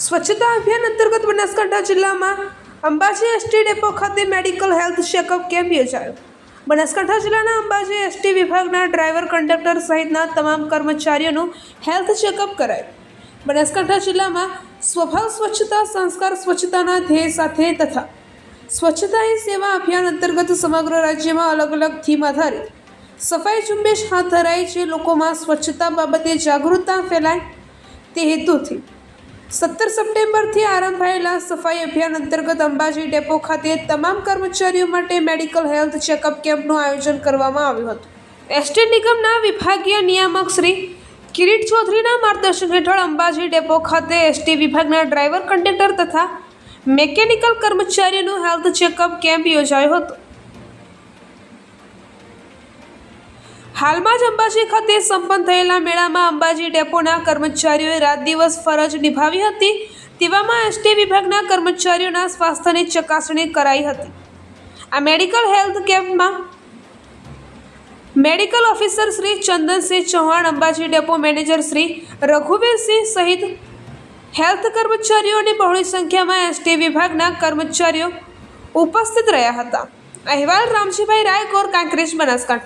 સ્વચ્છતા અભિયાન અંતર્ગત બનાસકાંઠા જિલ્લામાં અંબાજી એસટી ડેપો ખાતે મેડિકલ હેલ્થ ચેકઅપ કેમ્પ યોજાયો। બનાસકાંઠા જિલ્લાના અંબાજી એસટી વિભાગના ડ્રાઈવર, કંડક્ટર સહિતના તમામ કર્મચારીઓનું હેલ્થ ચેકઅપ કરાયું। બનાસકાંઠા જિલ્લામાં સ્વભાવ સ્વચ્છતા સંસ્કાર સ્વચ્છતાના ધ્યેય સાથે તથા સ્વચ્છતા હી સેવા અભિયાન અંતર્ગત સમગ્ર રાજ્યમાં અલગ અલગ થીમ આધારિત સફાઈ ઝુંબેશ હાથ ધરાઈ છે। લોકોમાં સ્વચ્છતા બાબતે જાગૃતતા ફેલાય તે હેતુથી 17 સપ્ટેમ્બરથી આરંભાયેલા સફાઈ અભિયાન અંતર્ગત અંબાજી ડેપો ખાતે તમામ કર્મચારીઓ માટે મેડિકલ હેલ્થ ચેકઅપ કેમ્પનું આયોજન કરવામાં આવ્યું હતું। એસટી નિગમના વિભાગીય નિયામક શ્રી કિરીટ ચૌધરીના માર્ગદર્શન હેઠળ અંબાજી ડેપો ખાતે એસટી વિભાગના ડ્રાઈવર, કંડક્ટર તથા મેકેનિકલ કર્મચારીઓનું હેલ્થ ચેકઅપ કેમ્પ યોજાયો હતો। હાલમાં જ અંબાજી ખાતે સંપન્ન થયેલા મેળામાં અંબાજી ડેપોના કર્મચારીઓએ રાત દિવસ ફરજ નિભાવી હતી। તેવામાં એસટી વિભાગના કર્મચારીઓના સ્વાસ્થ્યની ચકાસણી કરાઈ હતી। આ મેડિકલ હેલ્થ કેમ્પમાં medical officer Shri Chandansinh Chauhan, Ambaji depot manager Shri Raghuvirsinh સહિત હેલ્થ કર્મચારીઓની બહોળી સંખ્યામાં એસટી વિભાગના કર્મચારીઓ ઉપસ્થિત રહ્યા હતા। અહેવાલ રામજીભાઈ રાયકોર, કાંકરેજ, બનાસકાંઠા।